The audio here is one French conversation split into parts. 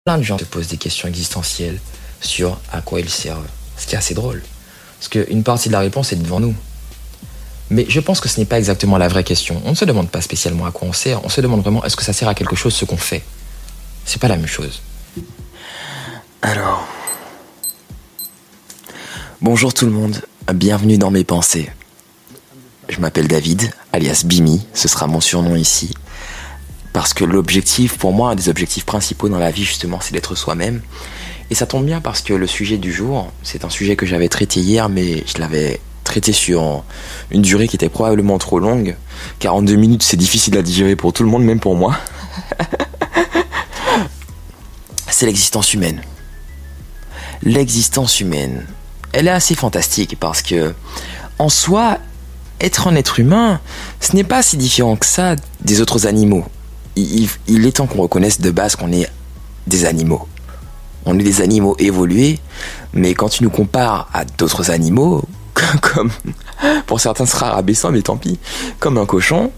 Plein de gens se posent des questions existentielles sur à quoi ils servent. Ce qui est assez drôle. Parce qu'une partie de la réponse est devant nous. Mais je pense que ce n'est pas exactement la vraie question. On ne se demande pas spécialement à quoi on sert. On se demande vraiment est-ce que ça sert à quelque chose ce qu'on fait. C'est pas la même chose. Alors... Bonjour tout le monde, bienvenue dans mes pensées. Je m'appelle David, alias Bimi, ce sera mon surnom ici. Parce que l'objectif, pour moi, un des objectifs principaux dans la vie justement, c'est d'être soi-même. Et ça tombe bien parce que le sujet du jour, c'est un sujet que j'avais traité hier, mais je l'avais traité sur une durée qui était probablement trop longue. 42 minutes, c'est difficile à digérer pour tout le monde, même pour moi. C'est l'existence humaine. L'existence humaine, elle est assez fantastique parce que, en soi, être un être humain, ce n'est pas si différent que ça des autres animaux. Il est temps qu'on reconnaisse de base qu'on est des animaux. On est des animaux évolués, mais quand tu nous compares à d'autres animaux, comme, pour certains ce sera rabaissant, mais tant pis, comme un cochon,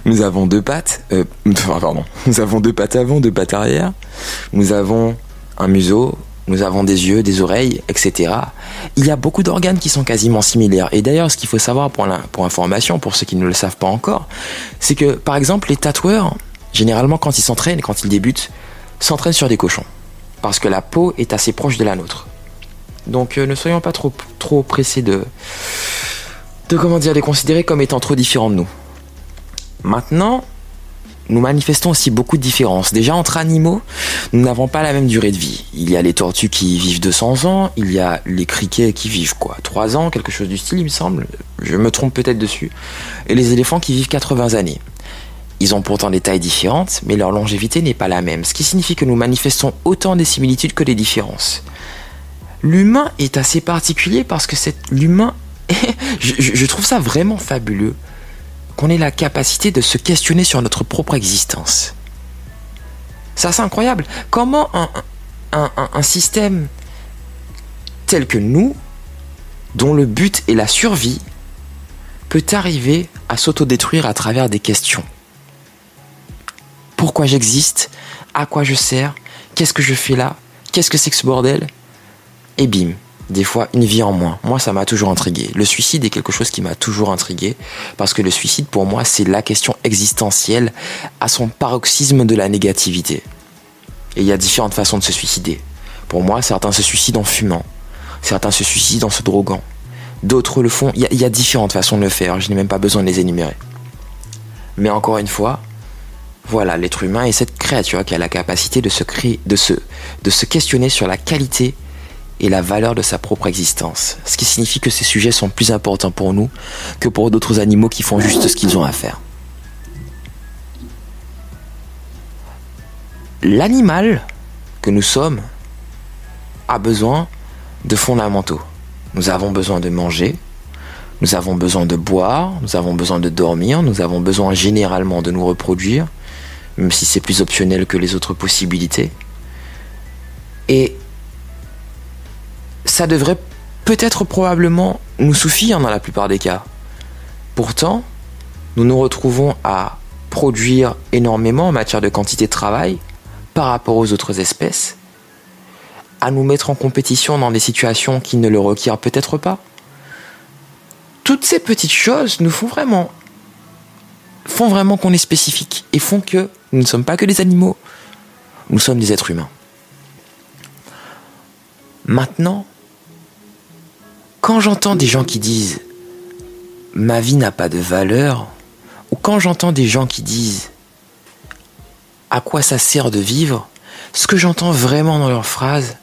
nous avons deux pattes, nous avons deux pattes avant, deux pattes arrière, nous avons un museau, nous avons des yeux, des oreilles, etc. Il y a beaucoup d'organes qui sont quasiment similaires. Et d'ailleurs, ce qu'il faut savoir pour information, pour ceux qui ne le savent pas encore, c'est que, par exemple, les tatoueurs, généralement, quand ils s'entraînent, quand ils débutent, s'entraînent sur des cochons. Parce que la peau est assez proche de la nôtre. Donc, ne soyons pas trop pressés de les considérer comme étant trop différents de nous. Maintenant, nous manifestons aussi beaucoup de différences. Déjà, entre animaux, nous n'avons pas la même durée de vie. Il y a les tortues qui vivent 200 ans, il y a les criquets qui vivent 3 ans, quelque chose du style, il me semble. Je me trompe peut-être dessus. Et les éléphants qui vivent 80 années. Ils ont pourtant des tailles différentes, mais leur longévité n'est pas la même. Ce qui signifie que nous manifestons autant des similitudes que des différences. L'humain est assez particulier parce que l'humain, je trouve ça vraiment fabuleux. Qu'on ait la capacité de se questionner sur notre propre existence. C'est assez incroyable. Comment un système tel que nous, dont le but est la survie, peut arriver à s'autodétruire à travers des questions. Pourquoi j'existe? À quoi je sers? Qu'est-ce que je fais là? Qu'est-ce que c'est que ce bordel? Et bim. Des fois, une vie en moins. Moi, ça m'a toujours intrigué. Le suicide est quelque chose qui m'a toujours intrigué. Parce que le suicide, pour moi, c'est la question existentielle à son paroxysme de la négativité. Et il y a différentes façons de se suicider. Pour moi, certains se suicident en fumant. Certains se suicident en se droguant. D'autres le font. Il y a différentes façons de le faire. Je n'ai même pas besoin de les énumérer. Mais encore une fois, voilà, l'être humain est cette créature qui a la capacité de se questionner sur la qualité et la valeur de sa propre existence. Ce qui signifie que ces sujets sont plus importants pour nous que pour d'autres animaux qui font juste ce qu'ils ont à faire. L'animal que nous sommes a besoin de fondamentaux. Nous avons besoin de manger, nous avons besoin de boire, nous avons besoin de dormir, nous avons besoin généralement de nous reproduire, même si c'est plus optionnel que les autres possibilités. Et ça devrait peut-être probablement nous suffire dans la plupart des cas. Pourtant, nous nous retrouvons à produire énormément en matière de quantité de travail par rapport aux autres espèces, à nous mettre en compétition dans des situations qui ne le requièrent peut-être pas. Toutes ces petites choses nous font vraiment qu'on est spécifique et font que nous ne sommes pas que des animaux, nous sommes des êtres humains. Maintenant, quand j'entends des gens qui disent « ma vie n'a pas de valeur » ou quand j'entends des gens qui disent « à quoi ça sert de vivre », ce que j'entends vraiment dans leurs phrases,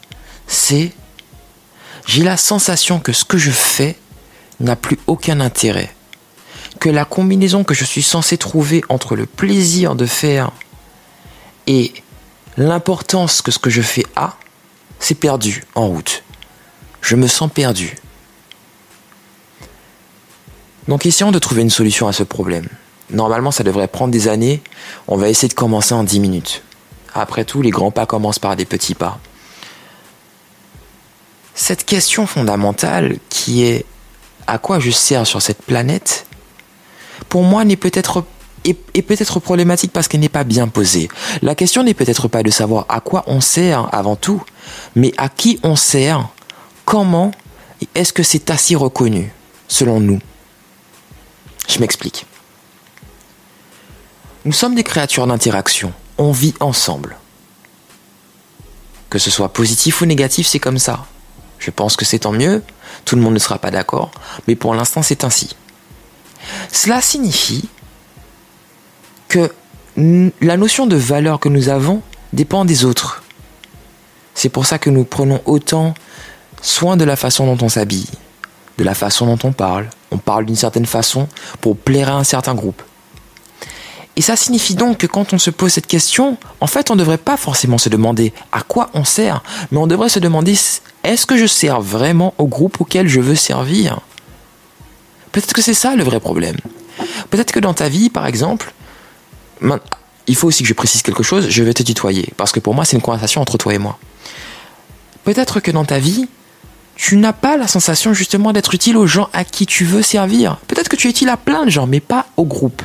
c'est « j'ai la sensation que ce que je fais n'a plus aucun intérêt, que la combinaison que je suis censé trouver entre le plaisir de faire et l'importance que ce que je fais a, c'est perdu en route. Je me sens perdu. » Donc essayons de trouver une solution à ce problème. Normalement, ça devrait prendre des années. On va essayer de commencer en 10 minutes. Après tout, les grands pas commencent par des petits pas. Cette question fondamentale qui est « à quoi je sers sur cette planète ?» pour moi n'est peut-être est peut-être problématique parce qu'elle n'est pas bien posée. La question n'est peut-être pas de savoir à quoi on sert avant tout, mais à qui on sert, comment, et est-ce que c'est assez reconnu, selon nous. Je m'explique. Nous sommes des créatures d'interaction. On vit ensemble. Que ce soit positif ou négatif, c'est comme ça. Je pense que c'est tant mieux. Tout le monde ne sera pas d'accord. Mais pour l'instant, c'est ainsi. Cela signifie que la notion de valeur que nous avons dépend des autres. C'est pour ça que nous prenons autant soin de la façon dont on s'habille, de la façon dont on parle. On parle d'une certaine façon pour plaire à un certain groupe. Et ça signifie donc que quand on se pose cette question, en fait, on ne devrait pas forcément se demander à quoi on sert, mais on devrait se demander, est-ce que je sers vraiment au groupe auquel je veux servir ? Peut-être que c'est ça le vrai problème. Peut-être que dans ta vie, par exemple, il faut aussi que je précise quelque chose, je vais te tutoyer, parce que pour moi, c'est une conversation entre toi et moi. Peut-être que dans ta vie, tu n'as pas la sensation justement d'être utile aux gens à qui tu veux servir. Peut-être que tu es utile à plein de gens, mais pas au groupe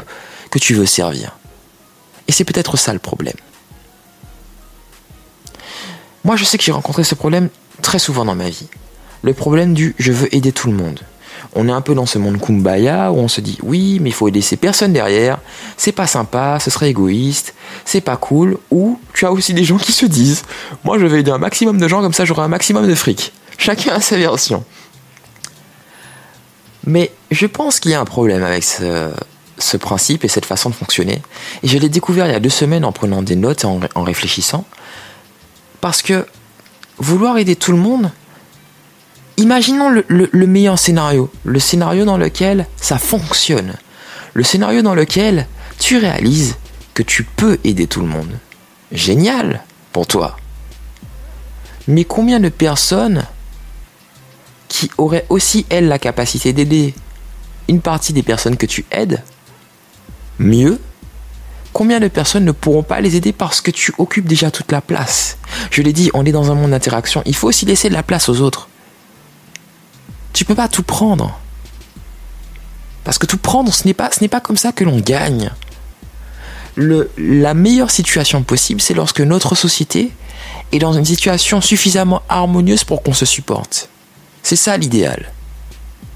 que tu veux servir. Et c'est peut-être ça le problème. Moi, je sais que j'ai rencontré ce problème très souvent dans ma vie. Le problème du « je veux aider tout le monde ». On est un peu dans ce monde kumbaya où on se dit « oui, mais il faut aider ces personnes derrière, c'est pas sympa, ce serait égoïste, c'est pas cool ». Ou tu as aussi des gens qui se disent « moi, je vais aider un maximum de gens, comme ça j'aurai un maximum de fric ». Chacun a sa version. Mais je pense qu'il y a un problème avec ce principe et cette façon de fonctionner. Et je l'ai découvert il y a 2 semaines en prenant des notes et en réfléchissant. Parce que vouloir aider tout le monde, imaginons le meilleur scénario. Le scénario dans lequel ça fonctionne. Le scénario dans lequel tu réalises que tu peux aider tout le monde. Génial pour toi. Mais combien de personnes qui auraient aussi, elles, la capacité d'aider une partie des personnes que tu aides mieux, combien de personnes ne pourront pas les aider parce que tu occupes déjà toute la place ? Je l'ai dit, on est dans un monde d'interaction, il faut aussi laisser de la place aux autres. Tu peux pas tout prendre. Parce que tout prendre, ce n'est pas comme ça que l'on gagne. La meilleure situation possible, c'est lorsque notre société est dans une situation suffisamment harmonieuse pour qu'on se supporte. C'est ça l'idéal.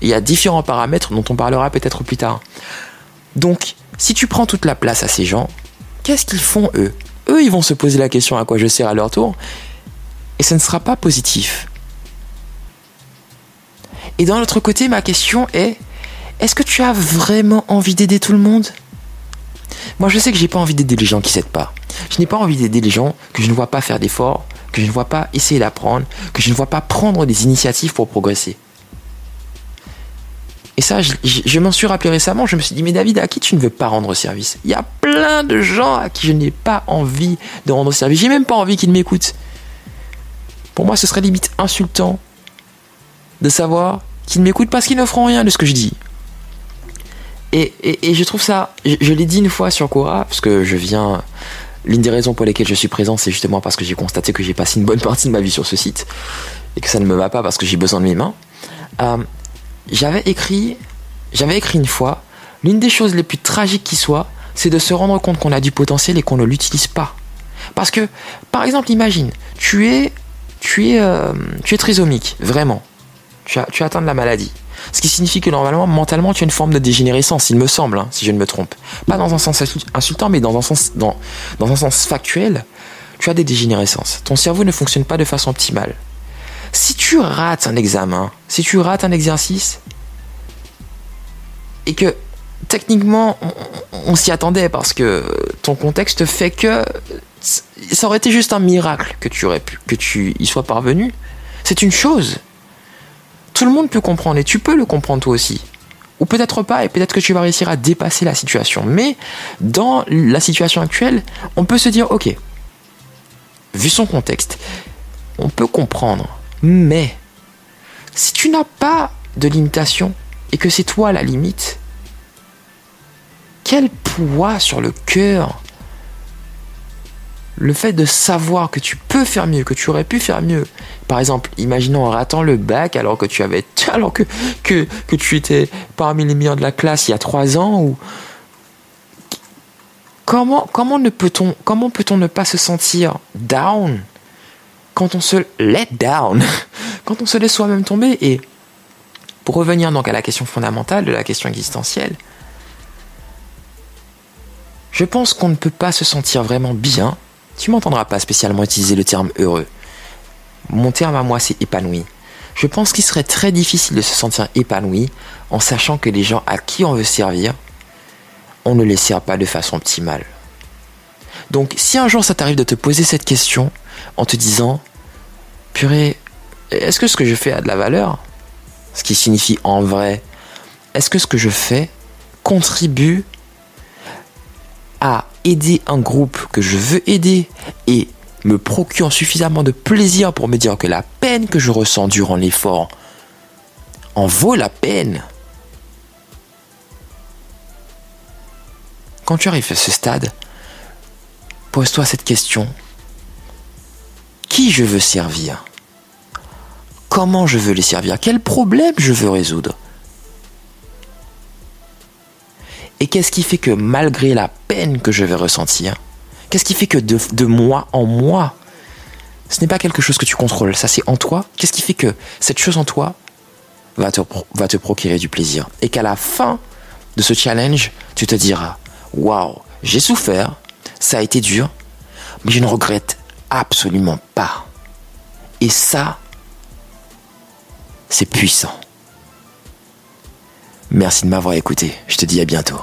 Il y a différents paramètres dont on parlera peut-être plus tard. Donc, si tu prends toute la place à ces gens, qu'est-ce qu'ils font eux ? Eux, ils vont se poser la question à quoi je sers à leur tour, et ce ne sera pas positif. Et d'un autre côté, ma question est, est-ce que tu as vraiment envie d'aider tout le monde ? Moi, je sais que j'ai pas envie d'aider les gens qui s'aident pas. Je n'ai pas envie d'aider les gens que je ne vois pas faire d'efforts, que je ne vois pas essayer d'apprendre, que je ne vois pas prendre des initiatives pour progresser. Et ça, je m'en suis rappelé récemment, je me suis dit, mais David, à qui tu ne veux pas rendre service ? Il y a plein de gens à qui je n'ai pas envie de rendre service. J'ai même pas envie qu'ils m'écoutent. Pour moi, ce serait limite insultant de savoir qu'ils ne m'écoutent parce qu'ils ne feront rien de ce que je dis. Et je trouve ça, je l'ai dit une fois sur Quora, parce que l'une des raisons pour lesquelles je suis présent, c'est justement parce que j'ai constaté que j'ai passé une bonne partie de ma vie sur ce site, et que ça ne me va pas parce que j'ai besoin de mes mains. J'avais écrit une fois, l'une des choses les plus tragiques qui soit, c'est de se rendre compte qu'on a du potentiel et qu'on ne l'utilise pas. Parce que, par exemple, imagine, tu es trisomique, vraiment. Tu as atteint de la maladie. Ce qui signifie que normalement, mentalement, tu as une forme de dégénérescence, il me semble, si je ne me trompe. Pas dans un sens insultant, mais dans un sens factuel, tu as des dégénérescences. Ton cerveau ne fonctionne pas de façon optimale. Si tu rates un examen, si tu rates un exercice, et que techniquement, on s'y attendait parce que ton contexte fait que ça aurait été juste un miracle que tu y sois parvenu, c'est une chose. Tout le monde peut comprendre et tu peux le comprendre toi aussi. Ou peut-être pas, et peut-être que tu vas réussir à dépasser la situation. Mais dans la situation actuelle, on peut se dire, ok, vu son contexte, on peut comprendre. Mais si tu n'as pas de limitation et que c'est toi la limite, quel poids sur le cœur le fait de savoir que tu peux faire mieux, que tu aurais pu faire mieux. Par exemple, imaginons en ratant le bac alors que tu étais parmi les meilleurs de la classe il y a 3 ans, ou Comment peut-on ne pas se sentir down quand on se let down, quand on se laisse soi-même tomber? Et pour revenir donc à la question fondamentale de la question existentielle, je pense qu'on ne peut pas se sentir vraiment bien. Tu m'entendras pas spécialement utiliser le terme heureux. Mon terme à moi, c'est épanoui. Je pense qu'il serait très difficile de se sentir épanoui en sachant que les gens à qui on veut servir, on ne les sert pas de façon optimale. Donc, si un jour ça t'arrive de te poser cette question en te disant « Purée, est-ce que ce que je fais a de la valeur ?» Ce qui signifie en vrai, est-ce que ce que je fais contribue à aider un groupe que je veux aider et me procure suffisamment de plaisir pour me dire que la peine que je ressens durant l'effort en vaut la peine? Quand tu arrives à ce stade, pose-toi cette question. Qui je veux servir? Comment je veux les servir? Quel problème je veux résoudre? Et qu'est-ce qui fait que malgré la peine que je vais ressentir, qu'est-ce qui fait que de moi en moi, ce n'est pas quelque chose que tu contrôles, ça c'est en toi. Qu'est-ce qui fait que cette chose en toi va te procurer du plaisir? Et qu'à la fin de ce challenge, tu te diras « Waouh, j'ai souffert, ça a été dur, mais je ne regrette absolument pas. » Et ça, c'est puissant. Merci de m'avoir écouté. Je te dis à bientôt.